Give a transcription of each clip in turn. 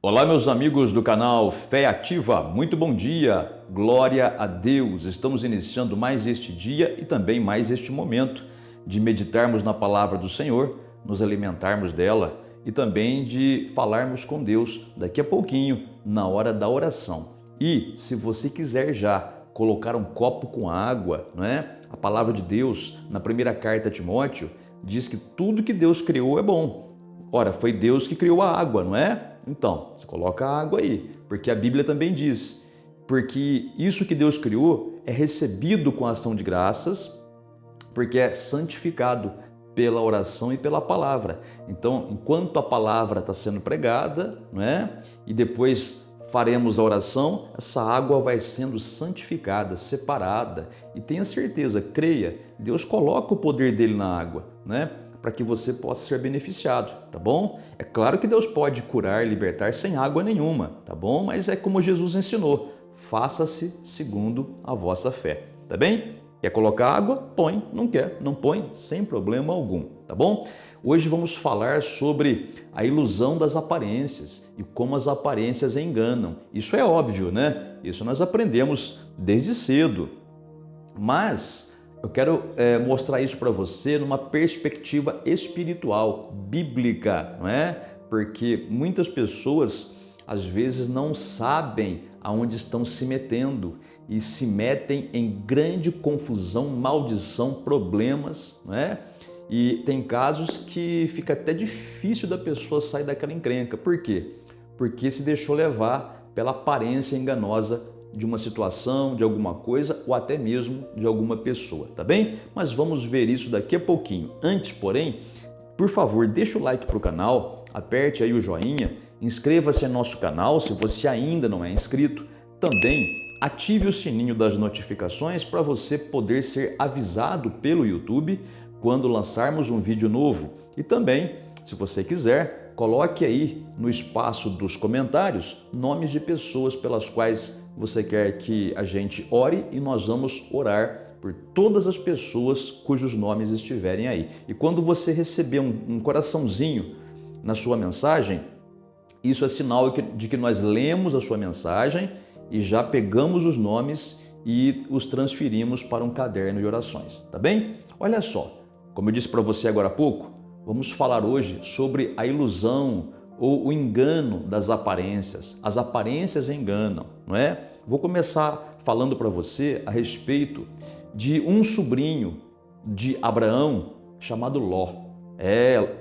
Olá, meus amigos do canal Fé Ativa, muito bom dia, glória a Deus. Estamos iniciando mais este dia e também mais este momento de meditarmos na palavra do Senhor, nos alimentarmos dela e também de falarmos com Deus daqui a pouquinho, na hora da oração. E se você quiser já colocar um copo com água, não é? A palavra de Deus, na primeira carta a Timóteo, diz que tudo que Deus criou é bom. Ora, foi Deus que criou a água, não é? Então, você coloca a água aí, porque a Bíblia também diz, porque isso que Deus criou é recebido com ação de graças, porque é santificado pela oração e pela palavra. Então, enquanto a palavra está sendo pregada, não é? E depois faremos a oração, essa água vai sendo santificada, separada. E tenha certeza, creia, Deus coloca o poder dele na água, né? Para que você possa ser beneficiado, tá bom? É claro que Deus pode curar, libertar sem água nenhuma, tá bom? Mas é como Jesus ensinou, faça-se segundo a vossa fé, tá bem? Quer colocar água? Põe, não quer, não põe, sem problema algum, tá bom? Hoje vamos falar sobre a ilusão das aparências e como as aparências enganam. Isso é óbvio, né? Isso nós aprendemos desde cedo, mas eu quero mostrar isso para você numa perspectiva espiritual, bíblica, não é? Porque muitas pessoas às vezes não sabem aonde estão se metendo e se metem em grande confusão, maldição, problemas, não é? E tem casos que fica até difícil da pessoa sair daquela encrenca. Por quê? Porque se deixou levar pela aparência enganosa de uma situação, de alguma coisa ou até mesmo de alguma pessoa, tá bem? Mas vamos ver isso daqui a pouquinho. Antes, porém, por favor, deixa o like para o canal, aperte aí o joinha, inscreva-se no nosso canal se você ainda não é inscrito. Também ative o sininho das notificações para você poder ser avisado pelo YouTube quando lançarmos um vídeo novo. E também, se você quiser, coloque aí no espaço dos comentários nomes de pessoas pelas quais você quer que a gente ore e nós vamos orar por todas as pessoas cujos nomes estiverem aí. E quando você receber um coraçãozinho na sua mensagem, isso é sinal de que nós lemos a sua mensagem e já pegamos os nomes e os transferimos para um caderno de orações, tá bem? Olha só, como eu disse para você agora há pouco, vamos falar hoje sobre a ilusão ou o engano das aparências. As aparências enganam, não é? Vou começar falando para você a respeito de um sobrinho de Abraão chamado Ló.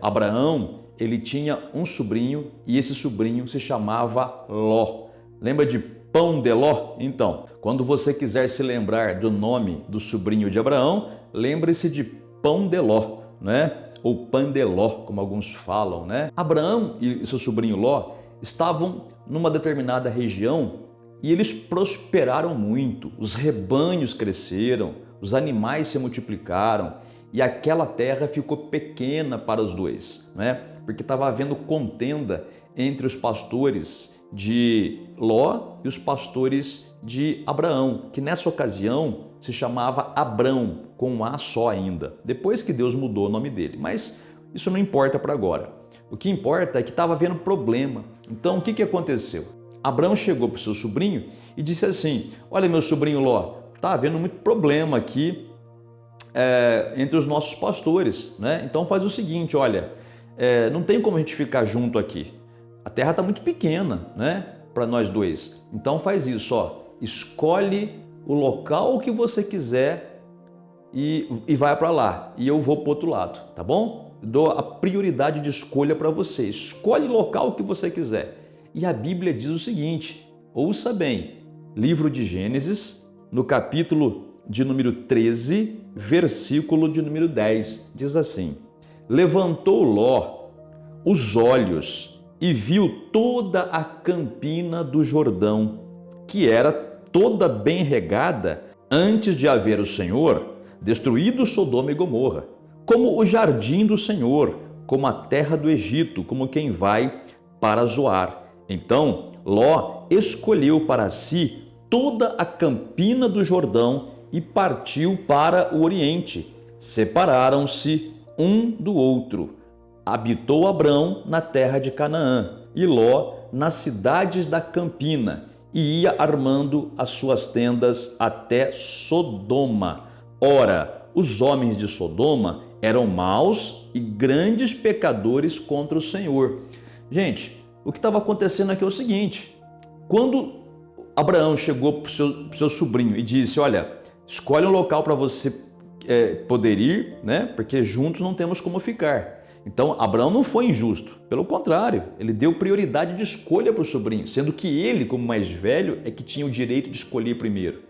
Abraão, ele tinha um sobrinho e esse sobrinho se chamava Ló. Lembra de Pão de Ló? Então, quando você quiser se lembrar do nome do sobrinho de Abraão, lembre-se de Pão de Ló, né? Ou Pandeló, como alguns falam, né? Abraão e seu sobrinho Ló estavam numa determinada região e eles prosperaram muito. Os rebanhos cresceram, os animais se multiplicaram e aquela terra ficou pequena para os dois, né? Porque estava havendo contenda entre os pastores de Ló e os pastores de Abraão, que nessa ocasião se chamava Abrão, com um A só ainda, depois que Deus mudou o nome dele. Mas isso não importa para agora. O que importa é que estava havendo problema. Então, o que aconteceu? Abrão chegou para o seu sobrinho e disse assim, olha, meu sobrinho Ló, está havendo muito problema aqui entre os nossos pastores, né? Então faz o seguinte, olha, não tem como a gente ficar junto aqui. A terra está muito pequena, né? Para nós dois. Então faz isso, ó, escolhe o local que você quiser e vai para lá. E eu vou para o outro lado, tá bom? Dou a prioridade de escolha para você. Escolhe o local que você quiser. E a Bíblia diz o seguinte, ouça bem, livro de Gênesis, no capítulo de número 13, versículo de número 10, diz assim, levantou Ló os olhos e viu toda a campina do Jordão, que era toda bem regada antes de haver o Senhor destruído Sodoma e Gomorra, como o jardim do Senhor, como a terra do Egito, como quem vai para Zoar. Então Ló escolheu para si toda a campina do Jordão e partiu para o Oriente. Separaram-se um do outro. Habitou Abrão na terra de Canaã e Ló nas cidades da campina e ia armando as suas tendas até Sodoma. Ora, os homens de Sodoma eram maus e grandes pecadores contra o Senhor. Gente, o que estava acontecendo aqui é o seguinte: quando Abraão chegou para o seu sobrinho e disse: olha, escolhe um local para você poder ir, né? Porque juntos não temos como ficar. Então, Abraão não foi injusto, pelo contrário, ele deu prioridade de escolha para o sobrinho, sendo que ele, como mais velho, é que tinha o direito de escolher primeiro.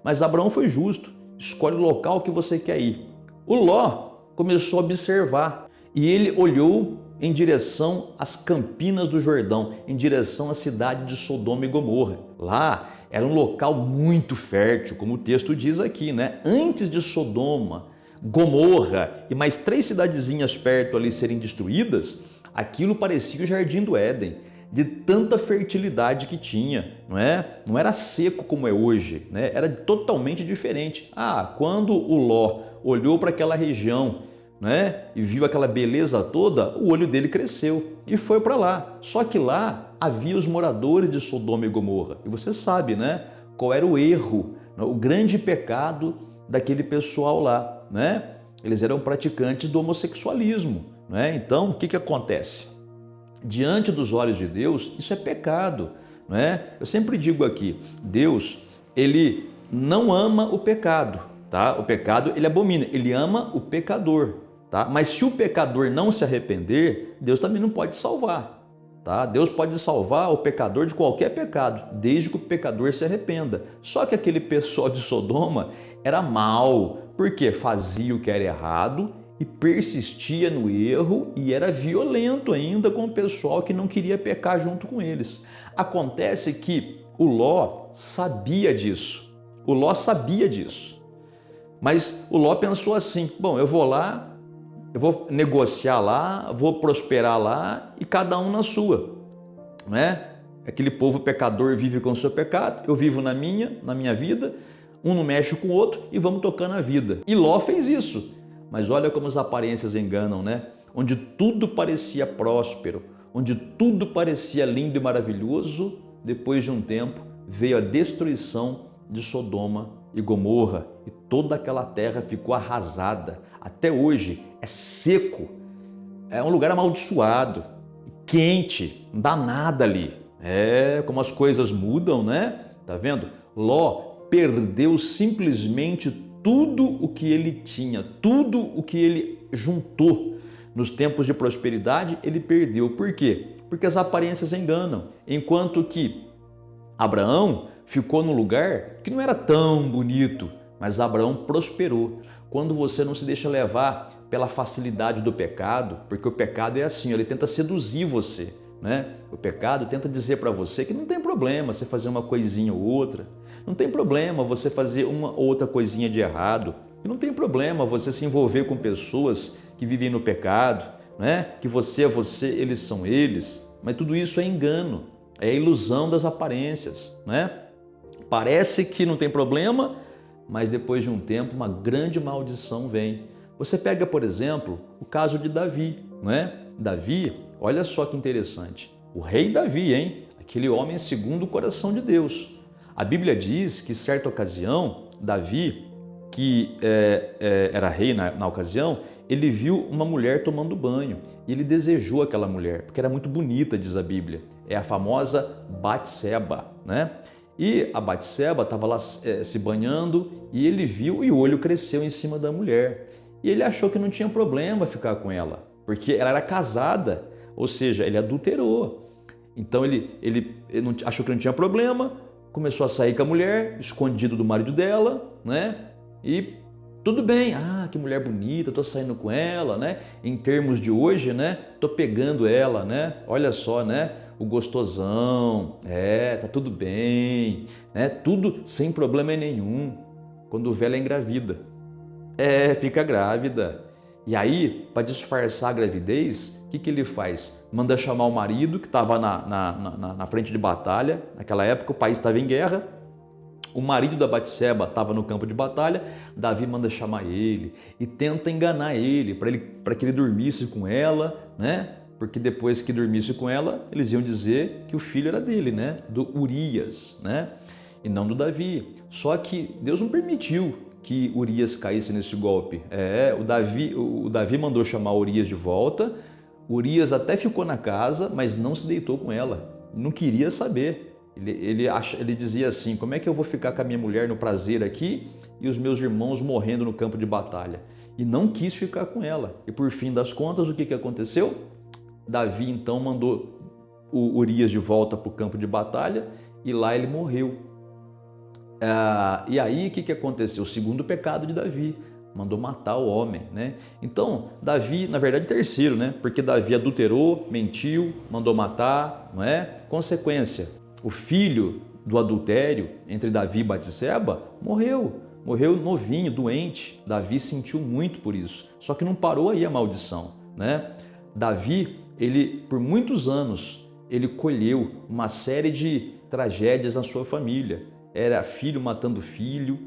Mas Abraão foi justo, escolhe o local que você quer ir. O Ló começou a observar e ele olhou em direção às campinas do Jordão, em direção à cidade de Sodoma e Gomorra. Lá era um local muito fértil, como o texto diz aqui, né? Antes de Sodoma, Gomorra e mais 3 cidadezinhas perto ali serem destruídas, aquilo parecia o Jardim do Éden, de tanta fertilidade que tinha, não é? Não era seco como é hoje, né? Era totalmente diferente. Quando o Ló olhou para aquela região, né, e viu aquela beleza toda, o olho dele cresceu e foi para lá. Só que lá havia os moradores de Sodoma e Gomorra. E você sabe, né, qual era o erro, o grande pecado daquele pessoal lá, né? Eles eram praticantes do homossexualismo, né? Então, o que acontece? Diante dos olhos de Deus, isso é pecado, né? Eu sempre digo aqui, Deus, ele não ama o pecado, tá? O pecado, ele abomina, ele ama o pecador, tá? Mas se o pecador não se arrepender, Deus também não pode salvar, tá? Deus pode salvar o pecador de qualquer pecado, desde que o pecador se arrependa. Só que aquele pessoal de Sodoma era mau, porque fazia o que era errado e persistia no erro e era violento ainda com o pessoal que não queria pecar junto com eles. Acontece que o Ló sabia disso. O Ló sabia disso. Mas o Ló pensou assim: bom, eu vou lá, eu vou negociar lá, vou prosperar lá e cada um na sua, né? Aquele povo pecador vive com o seu pecado, eu vivo na minha vida, um não mexe com o outro e vamos tocando a vida. E Ló fez isso. Mas olha como as aparências enganam, né? Onde tudo parecia próspero, onde tudo parecia lindo e maravilhoso, depois de um tempo veio a destruição de Sodoma e Gomorra e toda aquela terra ficou arrasada. Até hoje é seco, é um lugar amaldiçoado, quente, não dá nada ali. É como as coisas mudam, né? Tá vendo? Ló perdeu simplesmente tudo o que ele tinha, tudo o que ele juntou nos tempos de prosperidade, ele perdeu. Por quê? Porque as aparências enganam. Enquanto que Abraão ficou num lugar que não era tão bonito, mas Abraão prosperou. Quando você não se deixa levar pela facilidade do pecado, porque o pecado é assim, ele tenta seduzir você, né? O pecado tenta dizer para você que não tem problema você fazer uma coisinha ou outra, não tem problema você fazer uma ou outra coisinha de errado, e não tem problema você se envolver com pessoas que vivem no pecado, né? Que você é você, eles são eles, mas tudo isso é engano, é a ilusão das aparências, né? Parece que não tem problema, mas depois de um tempo uma grande maldição vem. Você pega, por exemplo, o caso de Davi, né? Davi, olha só que interessante, o rei Davi, hein? Aquele homem segundo o coração de Deus. A Bíblia diz que, certa ocasião, Davi, que era rei na ocasião, ele viu uma mulher tomando banho e ele desejou aquela mulher, porque era muito bonita, diz a Bíblia. É a famosa Batseba, né? E a Batseba estava lá se banhando e ele viu e o olho cresceu em cima da mulher. E ele achou que não tinha problema ficar com ela, porque ela era casada, ou seja, ele adulterou. Então ele achou que não tinha problema, começou a sair com a mulher, escondido do marido dela, né? E tudo bem, que mulher bonita, tô saindo com ela, né? Em termos de hoje, né? Tô pegando ela, né? Olha só, né? O gostosão, tá tudo bem, né? Tudo sem problema nenhum. Quando vê, ela engravida. Fica grávida. E aí, para disfarçar a gravidez, o que ele faz? Manda chamar o marido, que estava na frente de batalha. Naquela época, o país estava em guerra. O marido da Batseba estava no campo de batalha. Davi manda chamar ele e tenta enganar ele para que ele dormisse com ela, né? porque depois que dormisse com ela, eles iam dizer que o filho era dele, né? Do Urias, né? E não do Davi. Só que Deus não permitiu que Urias caísse nesse golpe. O Davi mandou chamar Urias de volta. Urias até ficou na casa, mas não se deitou com ela. Não queria saber. Ele dizia assim: como é que eu vou ficar com a minha mulher no prazer aqui e os meus irmãos morrendo no campo de batalha? E não quis ficar com ela. E por fim das contas, o que aconteceu? Davi então mandou o Urias de volta para o campo de batalha e lá ele morreu. E aí o que aconteceu? O segundo pecado de Davi, mandou matar o homem, né? Então Davi, na verdade, terceiro, né? Porque Davi adulterou, mentiu, mandou matar, não é? Consequência, o filho do adultério entre Davi e Batseba morreu novinho, doente. Davi sentiu muito por isso, só que não parou aí a maldição, né? Davi, ele por muitos anos, ele colheu uma série de tragédias na sua família. Era filho matando filho,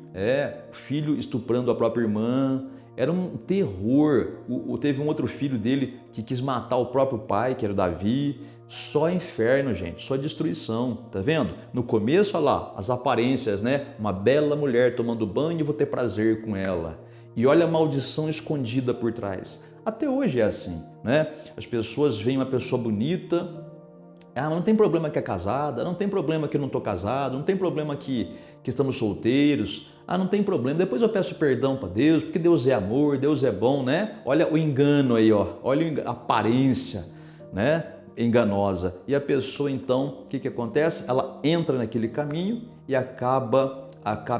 filho estuprando a própria irmã, era um terror. Teve um outro filho dele que quis matar o próprio pai, que era o Davi. Só inferno, gente, só destruição, tá vendo? No começo, olha lá, as aparências, né? Uma bela mulher tomando banho e vou ter prazer com ela. E olha a maldição escondida por trás. Até hoje é assim, né? As pessoas veem uma pessoa bonita, não tem problema que é casada, não tem problema que eu não estou casado, não tem problema que estamos solteiros, não tem problema, depois eu peço perdão para Deus, porque Deus é amor, Deus é bom, né? Olha o engano aí, ó. Olha a aparência, né? Enganosa. E a pessoa então, o que acontece? Ela entra naquele caminho e acaba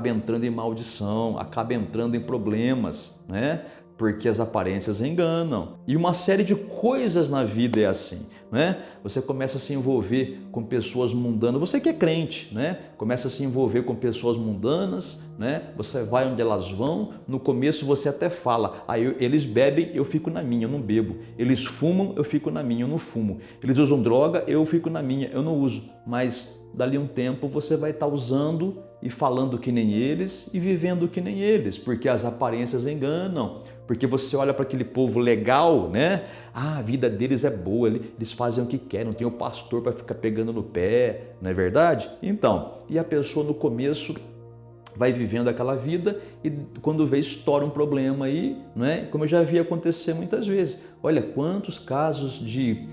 entrando em maldição, acaba entrando em problemas, né? Porque as aparências enganam. E uma série de coisas na vida é assim, né? Você começa a se envolver com pessoas mundanas, você que é crente, né? Começa a se envolver com pessoas mundanas, né? Você vai onde elas vão, no começo você até fala, eles bebem, eu fico na minha, eu não bebo. Eles fumam, eu fico na minha, eu não fumo. Eles usam droga, eu fico na minha, eu não uso. Mas dali um tempo você vai estar usando e falando que nem eles e vivendo que nem eles, porque as aparências enganam. Porque você olha para aquele povo legal, né? A vida deles é boa, eles fazem o que querem, não tem o pastor para ficar pegando no pé, não é verdade? Então, e a pessoa no começo vai vivendo aquela vida e quando vê estoura um problema aí, não é? Como eu já vi acontecer muitas vezes. Olha quantos casos de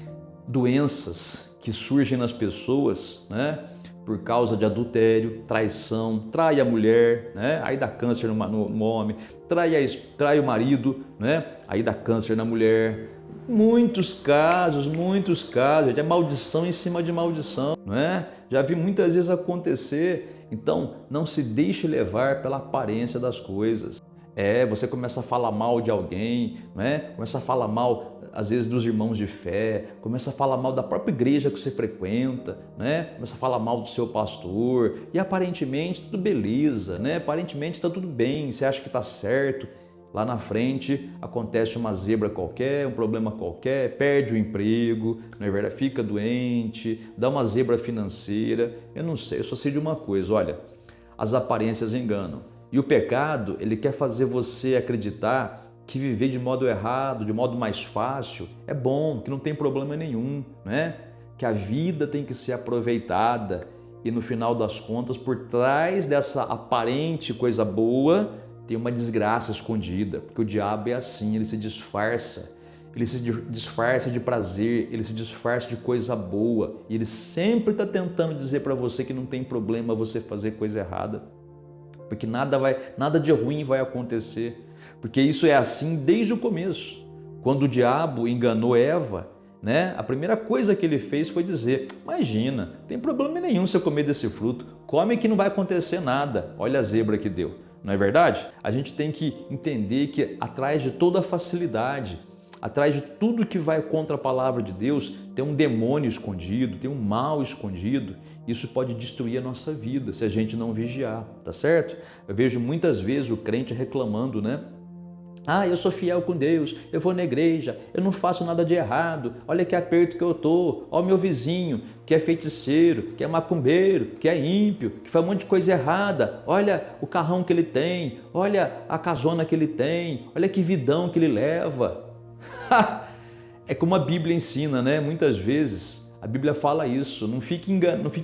doenças que surgem nas pessoas, né? Por causa de adultério, traição, trai a mulher, né? Aí dá câncer no homem, trai o marido, né? Aí dá câncer na mulher. Muitos casos, é maldição em cima de maldição, não é? Já vi muitas vezes acontecer. Então, não se deixe levar pela aparência das coisas. Você começa a falar mal de alguém, né? Começa a falar mal, às vezes, dos irmãos de fé, começa a falar mal da própria igreja que você frequenta, né? Começa a falar mal do seu pastor e aparentemente tudo beleza, né? Aparentemente está tudo bem, você acha que está certo. Lá na frente acontece uma zebra qualquer, um problema qualquer, perde o emprego, não é verdade? Fica doente, dá uma zebra financeira. Eu não sei, eu só sei de uma coisa, olha, as aparências enganam. E o pecado, ele quer fazer você acreditar que viver de modo errado, de modo mais fácil, é bom, que não tem problema nenhum, né? Que a vida tem que ser aproveitada e no final das contas, por trás dessa aparente coisa boa, tem uma desgraça escondida, porque o diabo é assim, ele se disfarça de prazer, ele se disfarça de coisa boa e ele sempre está tentando dizer para você que não tem problema você fazer coisa errada, porque nada de ruim vai acontecer, porque isso é assim desde o começo. Quando o diabo enganou Eva, né, a primeira coisa que ele fez foi dizer, imagina, não tem problema nenhum se eu comer desse fruto, come que não vai acontecer nada, olha a zebra que deu. Não é verdade? A gente tem que entender que atrás de toda a facilidade, atrás de tudo que vai contra a palavra de Deus, tem um demônio escondido, tem um mal escondido. Isso pode destruir a nossa vida se a gente não vigiar, tá certo? Eu vejo muitas vezes o crente reclamando, né? Eu sou fiel com Deus, eu vou na igreja, eu não faço nada de errado, olha que aperto que eu tô, olha o meu vizinho que é feiticeiro, que é macumbeiro, que é ímpio, que faz um monte de coisa errada, olha o carrão que ele tem, olha a casona que ele tem, olha que vidão que ele leva. É como a Bíblia ensina, né? Muitas vezes a Bíblia fala isso. Não fique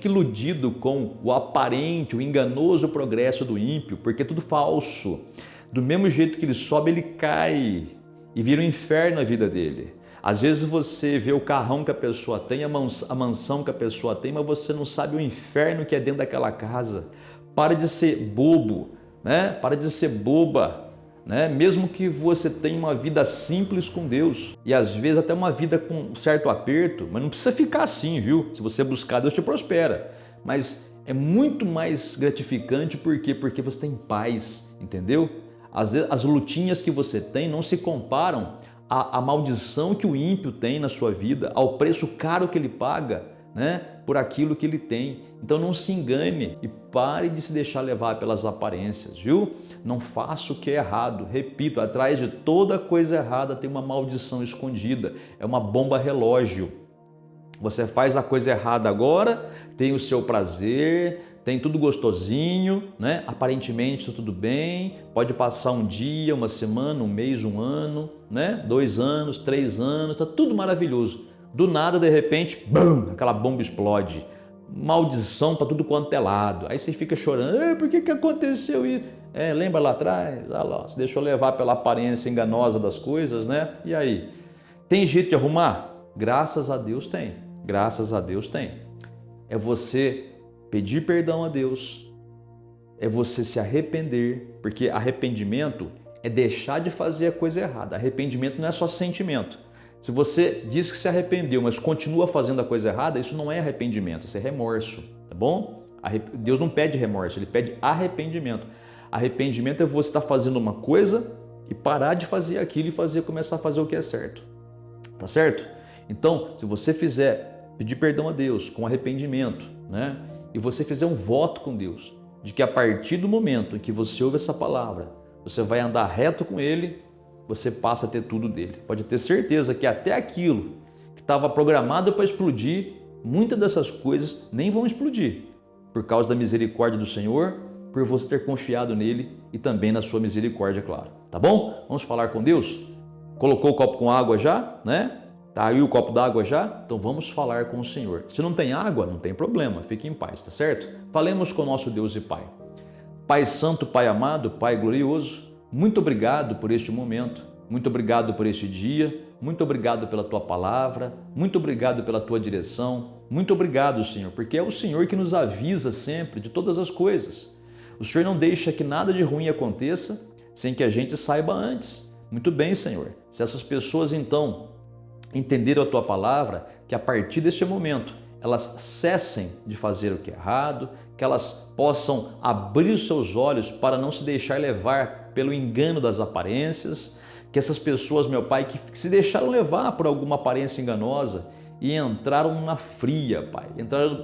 iludido com o aparente, o enganoso progresso do ímpio, porque é tudo falso. Do mesmo jeito que ele sobe, ele cai e vira um inferno a vida dele. Às vezes você vê o carrão que a pessoa tem, a mansão que a pessoa tem, mas você não sabe o inferno que é dentro daquela casa. Para de ser bobo, né? Para de ser boba, né? Mesmo que você tenha uma vida simples com Deus e às vezes até uma vida com um certo aperto, mas não precisa ficar assim, viu? Se você buscar, Deus te prospera. Mas é muito mais gratificante, por quê? Porque você tem paz, entendeu? As lutinhas que você tem não se comparam à maldição que o ímpio tem na sua vida, ao preço caro que ele paga, né, por aquilo que ele tem. Então não se engane e pare de se deixar levar pelas aparências, viu? Não faça o que é errado. Repito, atrás de toda coisa errada tem uma maldição escondida, é uma bomba relógio. Você faz a coisa errada agora, tem o seu prazer, tem tudo gostosinho, né? Aparentemente está tudo bem, pode passar um dia, uma semana, um mês, um ano, né? 2 anos, 3 anos, está tudo maravilhoso. Do nada, de repente, bum, aquela bomba explode. Maldição para tudo quanto é lado. Aí você fica chorando, por que aconteceu isso? Lembra lá atrás? Ah lá, se deixou levar pela aparência enganosa das coisas, né? E aí? Tem jeito de arrumar? Graças a Deus tem. Graças a Deus tem. É você pedir perdão a Deus, é você se arrepender, porque arrependimento é deixar de fazer a coisa errada. Arrependimento não é só sentimento. Se você diz que se arrependeu, mas continua fazendo a coisa errada, isso não é arrependimento, isso é remorso, tá bom? Deus não pede remorso, Ele pede arrependimento. Arrependimento é você estar fazendo uma coisa e parar de fazer aquilo e começar a fazer o que é certo, tá certo? Então, se você pedir perdão a Deus com arrependimento, né? E você fizer um voto com Deus, de que a partir do momento em que você ouve essa palavra, você vai andar reto com Ele, você passa a ter tudo dele. Pode ter certeza que até aquilo que estava programado para explodir, muitas dessas coisas nem vão explodir, por causa da misericórdia do Senhor, por você ter confiado nele e também na sua misericórdia, claro. Tá bom? Vamos falar com Deus? Colocou o copo com água já, né? Tá aí o copo d'água já? Então vamos falar com o Senhor. Se não tem água, não tem problema, fique em paz, tá certo? Falemos com o nosso Deus e Pai. Pai Santo, Pai amado, Pai glorioso, muito obrigado por este momento, muito obrigado por este dia, muito obrigado pela Tua palavra, muito obrigado pela Tua direção, muito obrigado, Senhor, porque é o Senhor que nos avisa sempre de todas as coisas. O Senhor não deixa que nada de ruim aconteça sem que a gente saiba antes. Muito bem, Senhor. Se essas pessoas então entenderam a Tua palavra, que a partir deste momento elas cessem de fazer o que é errado, que elas possam abrir os seus olhos para não se deixar levar pelo engano das aparências, que essas pessoas, meu Pai, que se deixaram levar por alguma aparência enganosa e entraram na fria, Pai,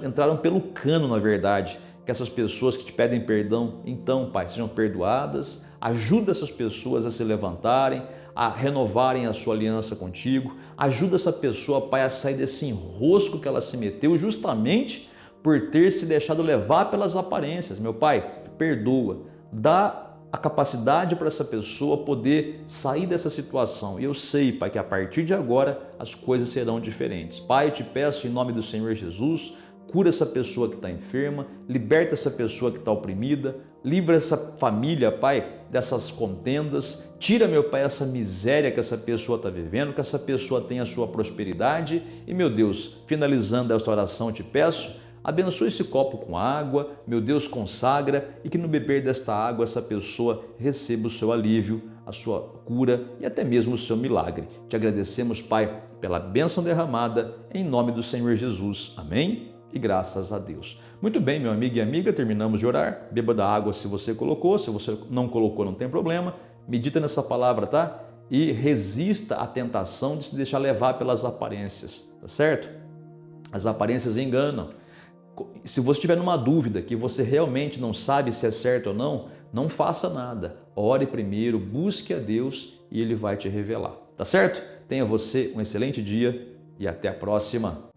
entraram pelo cano, na verdade, que essas pessoas que te pedem perdão, então, Pai, sejam perdoadas, ajuda essas pessoas a se levantarem, a renovarem a sua aliança contigo, ajuda essa pessoa, Pai, a sair desse enrosco que ela se meteu justamente por ter se deixado levar pelas aparências. Meu Pai, perdoa, dá a capacidade para essa pessoa poder sair dessa situação. E eu sei, Pai, que a partir de agora as coisas serão diferentes. Pai, eu te peço em nome do Senhor Jesus, cura essa pessoa que está enferma, liberta essa pessoa que está oprimida, livra essa família, Pai, dessas contendas, tira, meu Pai, essa miséria que essa pessoa está vivendo, que essa pessoa tenha a sua prosperidade. E, meu Deus, finalizando esta oração, eu te peço, abençoe esse copo com água, meu Deus, consagra, e que no beber desta água essa pessoa receba o seu alívio, a sua cura e até mesmo o seu milagre. Te agradecemos, Pai, pela bênção derramada, em nome do Senhor Jesus. Amém? E graças a Deus. Muito bem, meu amigo e amiga, terminamos de orar. Beba da água se você colocou, se você não colocou, não tem problema. Medita nessa palavra, tá? E resista à tentação de se deixar levar pelas aparências, tá certo? As aparências enganam. Se você estiver numa dúvida que você realmente não sabe se é certo ou não, não faça nada. Ore primeiro, busque a Deus e Ele vai te revelar, tá certo? Tenha você um excelente dia e até a próxima.